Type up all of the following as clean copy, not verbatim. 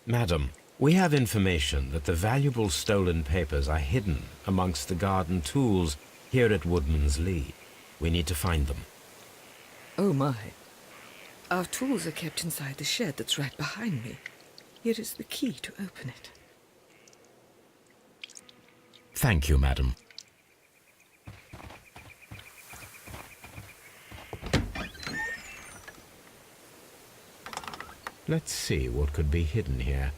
Madam, we have information that the valuable stolen papers are hidden amongst the garden tools here at Woodman's Lee. We need to find them. Oh my. Our tools are kept inside the shed that's right behind me. Here is the key to open it. Thank you, madam. Let's see what could be hidden here.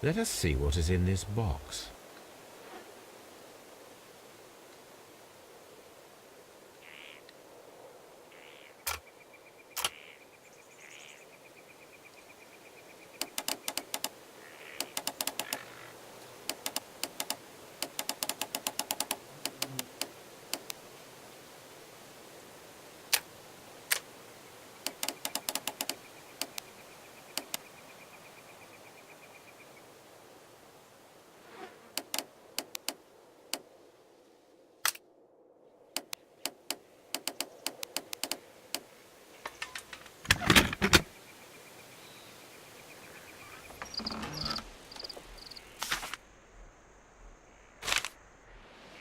Let us see what is in this box.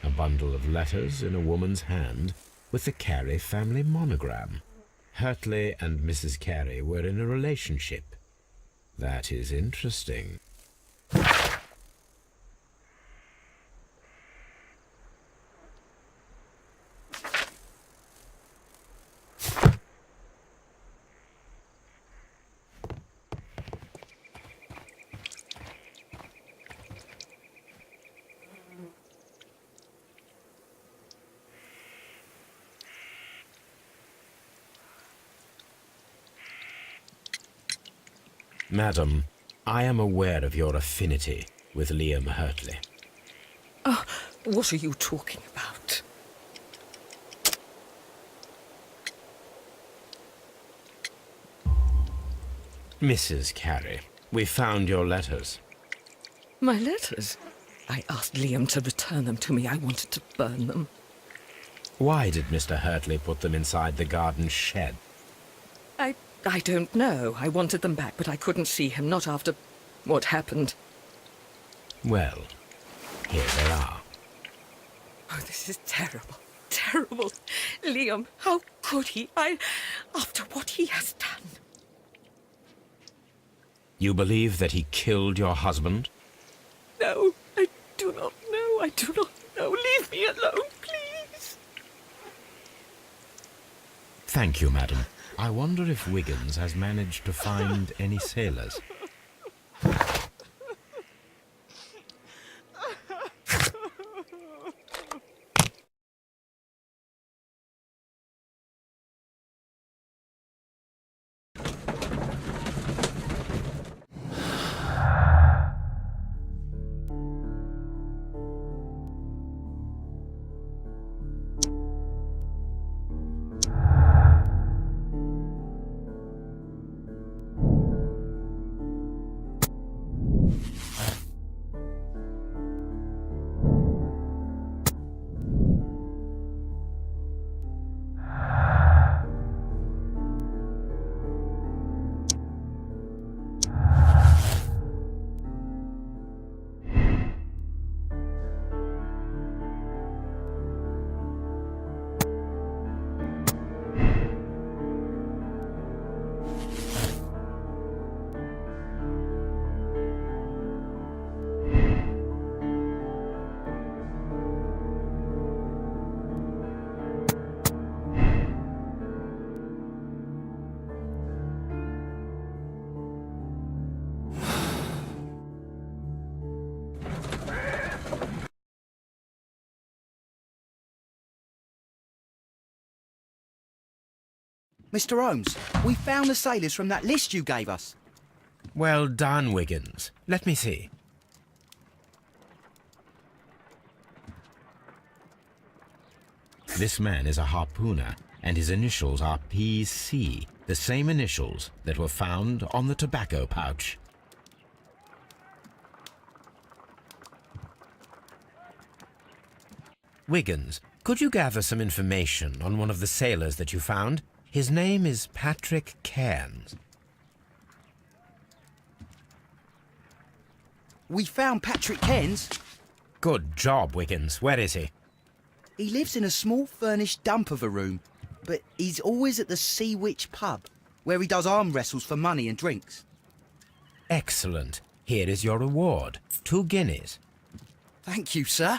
A bundle of letters in a woman's hand with the Carey family monogram. Hurtley and Mrs. Carey were in a relationship. That is interesting. Madam, I am aware of your affinity with Liam Hurtley. Oh, what are you talking about? Mrs. Carey, we found your letters. My letters? I asked Liam to return them to me. I wanted to burn them. Why did Mr. Hurtley put them inside the garden shed? I don't know. I wanted them back, but I couldn't see him, not after what happened. Well, here they are. Oh, this is terrible. Terrible. Liam, how could he? After what he has done. You believe that he killed your husband? No, I do not know. I do not know. Leave me alone, please. Thank you, madam. I wonder if Wiggins has managed to find any sailors. Mr. Holmes, we found the sailors from that list you gave us. Well done, Wiggins. Let me see. This man is a harpooner, and his initials are PC, the same initials that were found on the tobacco pouch. Wiggins, could you gather some information on one of the sailors that you found? His name is Patrick Cairns. We found Patrick Cairns. Good job, Wiggins. Where is he? He lives in a small furnished dump of a room, but he's always at the Sea Witch pub, where he does arm wrestles for money and drinks. Excellent. Here is your reward. 2 guineas. Thank you, sir.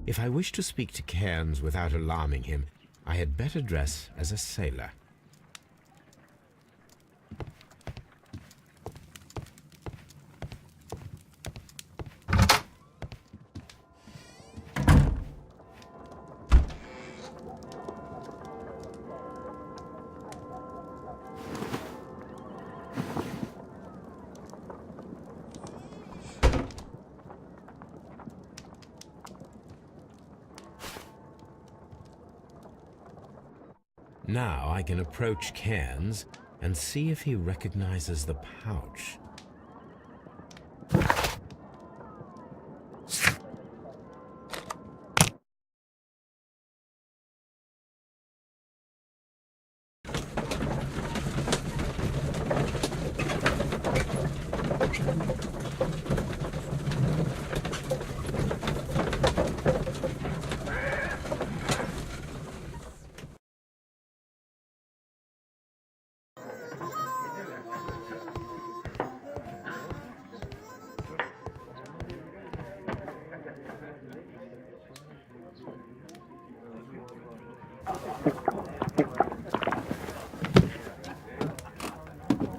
If I wish to speak to Cairns without alarming him, I had better dress as a sailor. Now I can approach Cairns and see if he recognizes the pouch.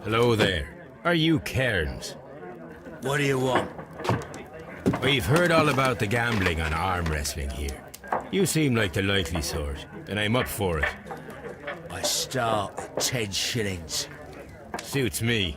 Hello there. Are you Cairns? What do you want? We've heard all about the gambling on arm wrestling here. You seem like the likely sort, and I'm up for it. I start at 10 shillings. Suits me.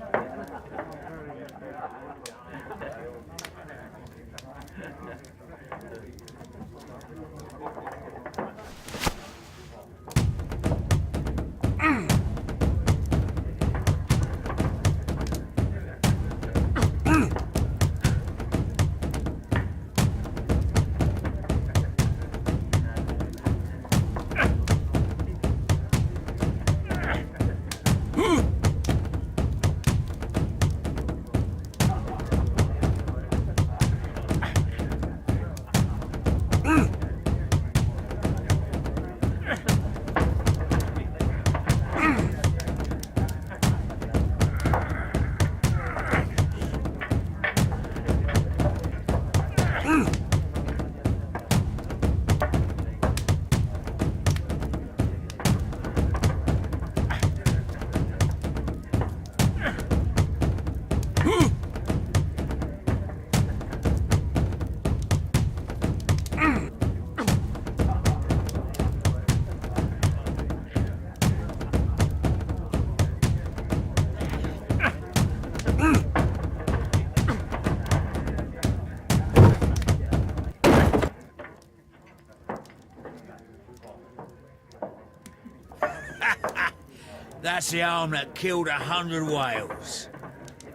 That's the arm that killed 100 whales.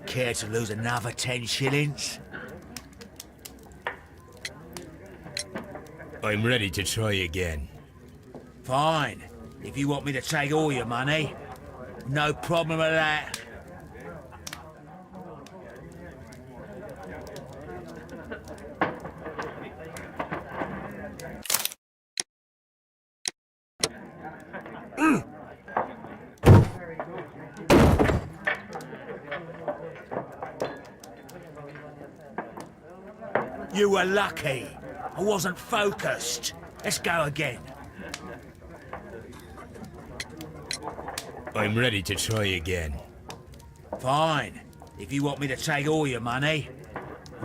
Care to lose another 10 shillings? I'm ready to try again. Fine. If you want me to take all your money, no problem with that. You were lucky. I wasn't focused. Let's go again. I'm ready to try again. Fine. If you want me to take all your money,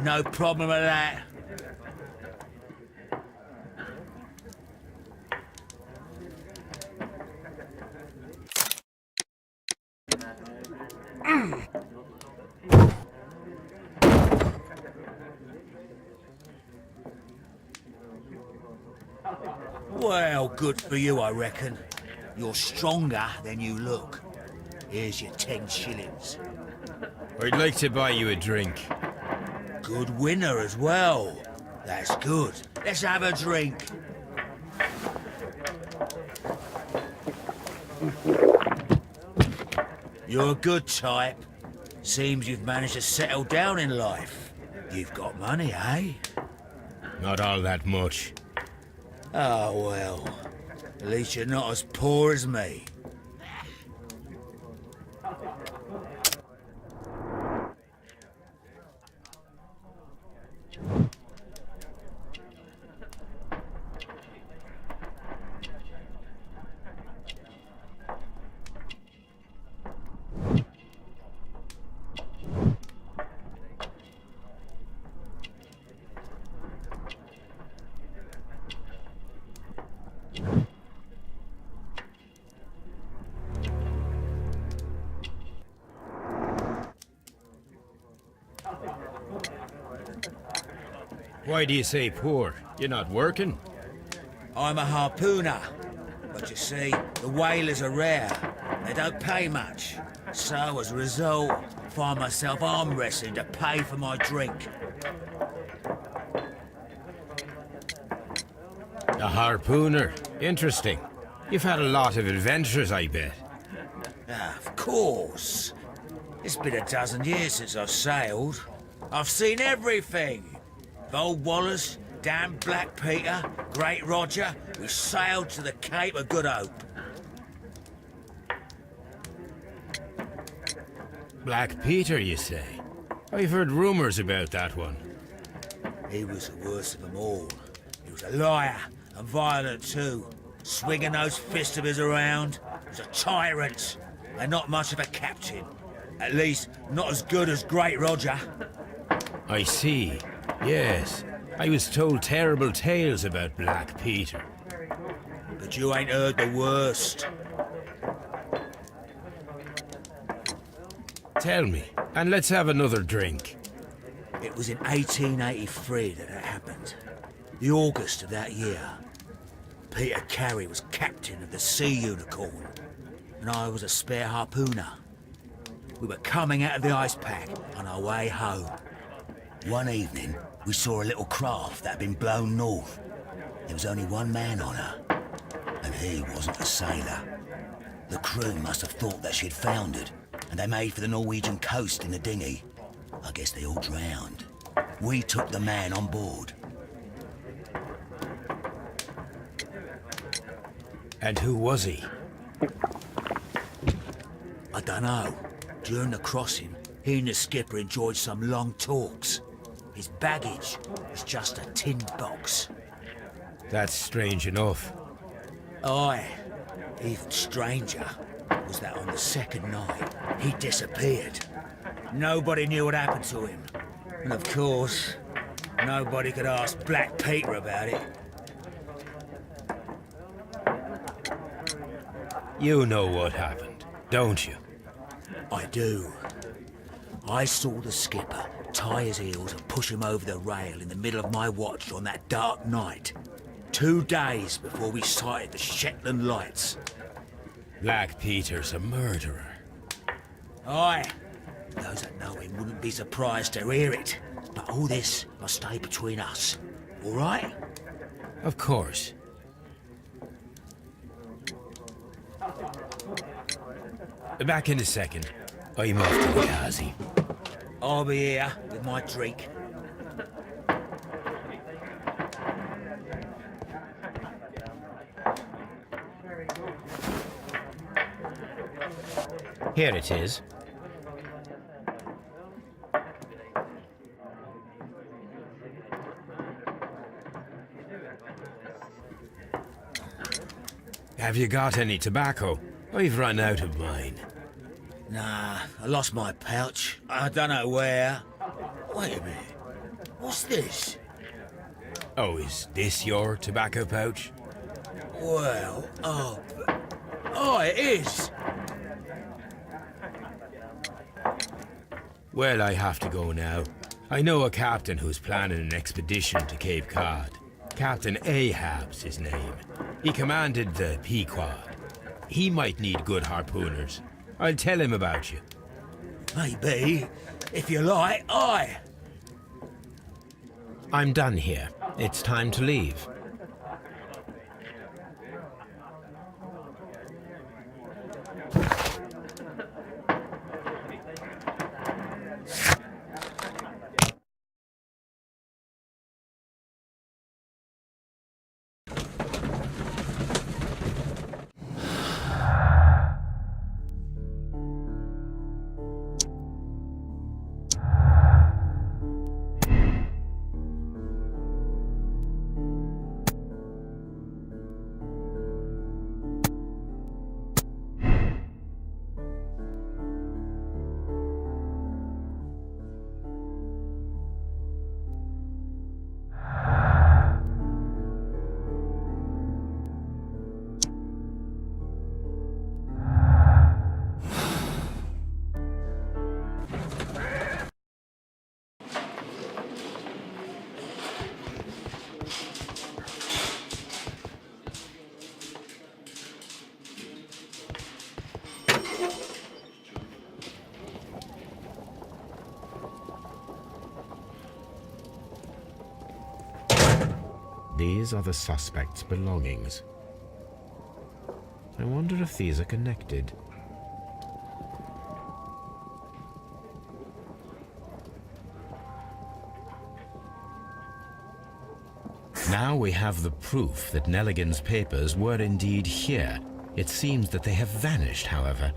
no problem with that. Well, good for you, I reckon. You're stronger than you look. Here's your 10 shillings. I'd like to buy you a drink. Good winner as well. That's good. Let's have a drink. You're a good type. Seems you've managed to settle down in life. You've got money, eh? Not all that much. Oh, well. At least you're not as poor as me. Why do you say poor? You're not working? I'm a harpooner. But you see, the whalers are rare. They don't pay much. So, as a result, I find myself arm wrestling to pay for my drink. A harpooner. Interesting. You've had a lot of adventures, I bet. Ah, of course. It's been a dozen years since I've sailed. I've seen everything. Old Wallace, damn Black Peter, Great Roger, we sailed to the Cape of Good Hope. Black Peter, you say? I've heard rumours about that one. He was the worst of them all. He was a liar, and violent too. Swinging those fists of his around. He was a tyrant, and not much of a captain. At least, not as good as Great Roger. I see. Yes. I was told terrible tales about Black Peter. But you ain't heard the worst. Tell me, and let's have another drink. It was in 1883 that it happened. The August of that year. Peter Carey was captain of the Sea Unicorn, and I was a spare harpooner. We were coming out of the ice pack on our way home. One evening, we saw a little craft that had been blown north. There was only one man on her, and he wasn't a sailor. The crew must have thought that she'd foundered, and they made for the Norwegian coast in the dinghy. I guess they all drowned. We took the man on board. And who was he? I dunno. During the crossing, he and the skipper enjoyed some long talks. His baggage was just a tin box. That's strange enough. Aye, even stranger was that on the second night, he disappeared. Nobody knew what happened to him. And of course, nobody could ask Black Peter about it. You know what happened, don't you? I do. I saw the skipper tie his heels and push him over the rail in the middle of my watch on that dark night. 2 days before we sighted the Shetland lights. Black Peter's a murderer. Aye. Those that know him wouldn't be surprised to hear it. But all this must stay between us. All right? Of course. Back in a second. I'm off to the Kazi. I'll be here with my drink. Here it is. Have you got any tobacco? I've run out of mine. Nah, I lost my pouch. I don't know where. Wait a minute. What's this? Oh, is this your tobacco pouch? Well, oh, it is. Well, I have to go now. I know a captain who's planning an expedition to Cape Cod. Captain Ahab's his name. He commanded the Pequod. He might need good harpooners. I'll tell him about you. Maybe. If you like, aye. I'm done here. It's time to leave. These are the suspect's belongings. I wonder if these are connected. Now we have the proof that Nelligan's papers were indeed here. It seems that they have vanished, however.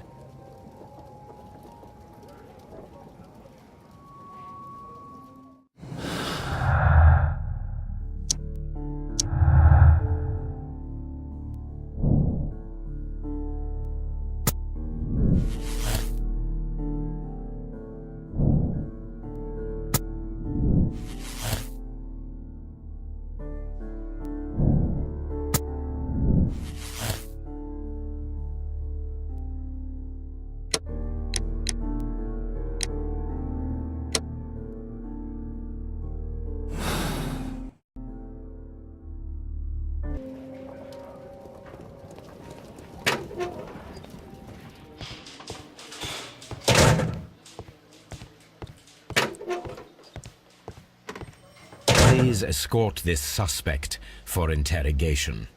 Please escort this suspect for interrogation.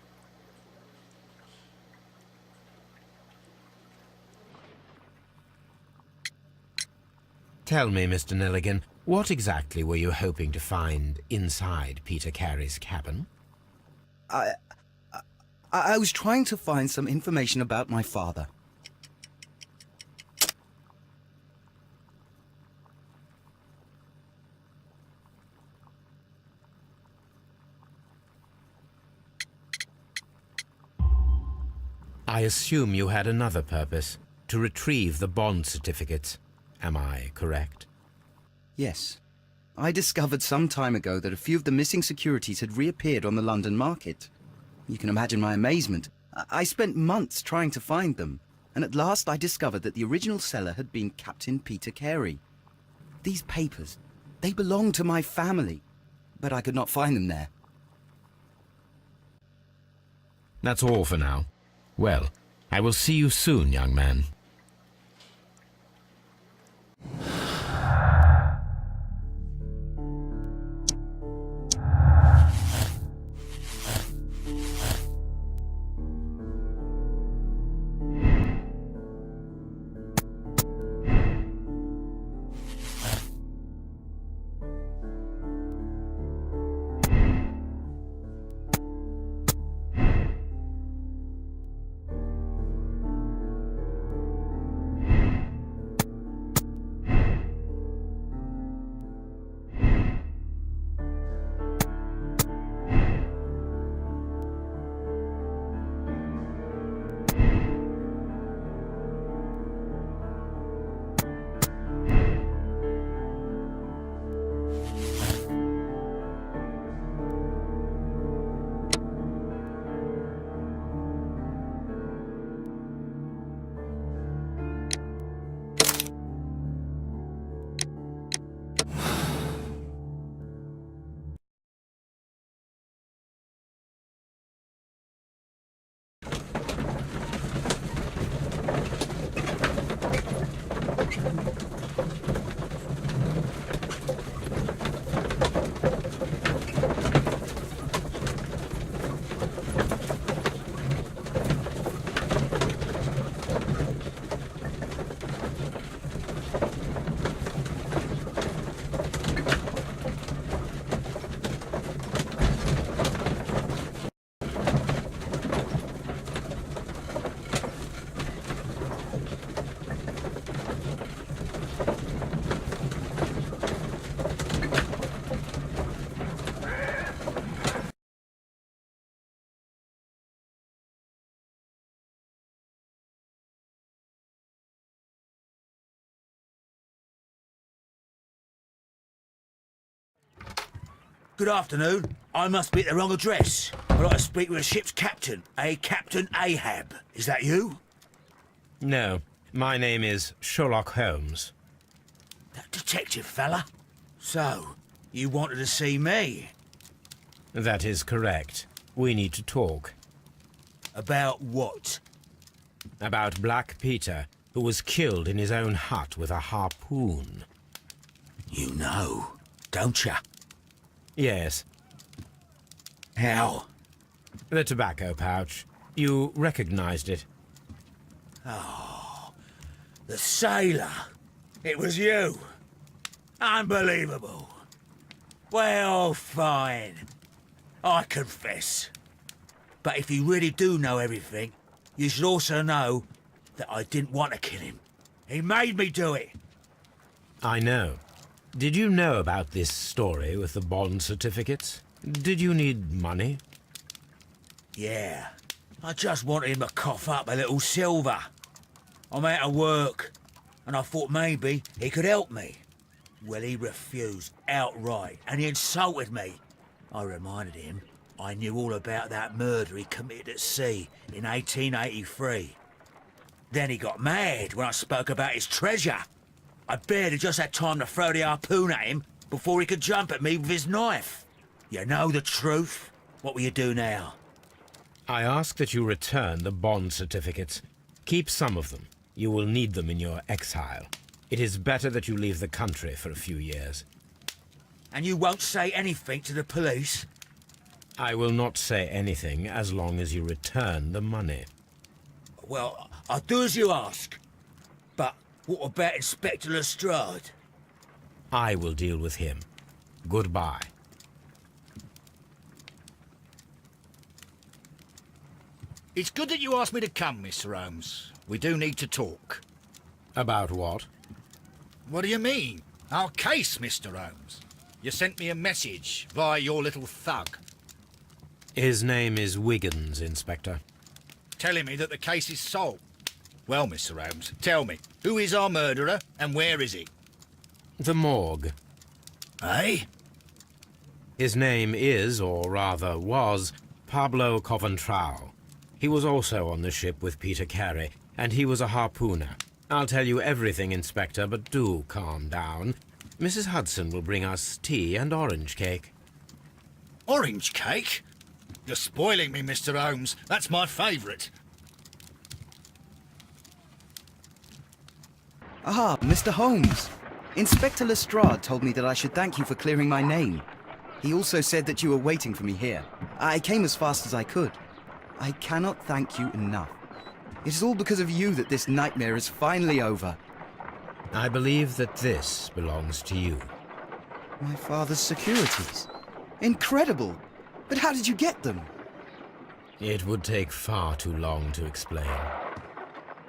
Tell me, Mr. Nelligan, what exactly were you hoping to find inside Peter Carey's cabin? I was trying to find some information about my father. I assume you had another purpose, to retrieve the bond certificates. Am I correct? Yes. I discovered some time ago that a few of the missing securities had reappeared on the London market. You can imagine my amazement. I spent months trying to find them, and at last I discovered that the original seller had been Captain Peter Carey. These papers, they belonged to my family, but I could not find them there. That's all for now. Well, I will see you soon, young man. Good afternoon. I must be at the wrong address. I'd like to speak with a ship's captain, a Captain Ahab. Is that you? No, my name is Sherlock Holmes. That detective fella? So, you wanted to see me? That is correct. We need to talk. About what? About Black Peter, who was killed in his own hut with a harpoon. You know, don't you? Yes, How? the tobacco pouch. You recognized it. The sailor. It was you. Unbelievable. Well, fine. I confess. But if you really do know everything, you should also know that I didn't want to kill him. He made me do it. I know. Did you know about this story with the bond certificates? Did you need money? Yeah. I just wanted him to cough up a little silver. I'm out of work, and I thought maybe he could help me. Well, he refused outright, and he insulted me. I reminded him I knew all about that murder he committed at sea in 1883. Then he got mad when I spoke about his treasure. I barely just had time to throw the harpoon at him before he could jump at me with his knife. You know the truth. What will you do now? I ask that you return the bond certificates. Keep some of them. You will need them in your exile. It is better that you leave the country for a few years. And you won't say anything to the police? I will not say anything as long as you return the money. Well, I'll do as you ask. But what about Inspector Lestrade? I will deal with him. Goodbye. It's good that you asked me to come, Mr. Holmes. We do need to talk. About what? What do you mean? Our case, Mr. Holmes. You sent me a message via your little thug, His name is Wiggins, Inspector. telling me that the case is solved. Well, Mr. Holmes, tell me, who is our murderer and where is he? The morgue. Eh? His name is, or rather was, Pablo Coventrao. He was also on the ship with Peter Carey, and he was a harpooner. I'll tell you everything, Inspector, but do calm down. Mrs. Hudson will bring us tea and orange cake. Orange cake? You're spoiling me, Mr. Holmes. That's my favourite. Ah, Mr. Holmes. Inspector Lestrade told me that I should thank you for clearing my name. He also said that you were waiting for me here. I came as fast as I could. I cannot thank you enough. It is all because of you that this nightmare is finally over. I believe that this belongs to you. My father's securities. Incredible! But how did you get them? It would take far too long to explain.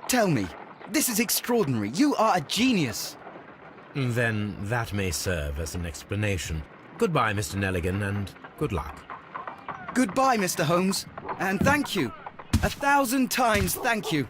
Tell me. This is extraordinary. You are a genius. Then that may serve as an explanation. Goodbye, Mr. Nelligan, and good luck. Goodbye, Mr. Holmes. And thank you. 1,000 times thank you.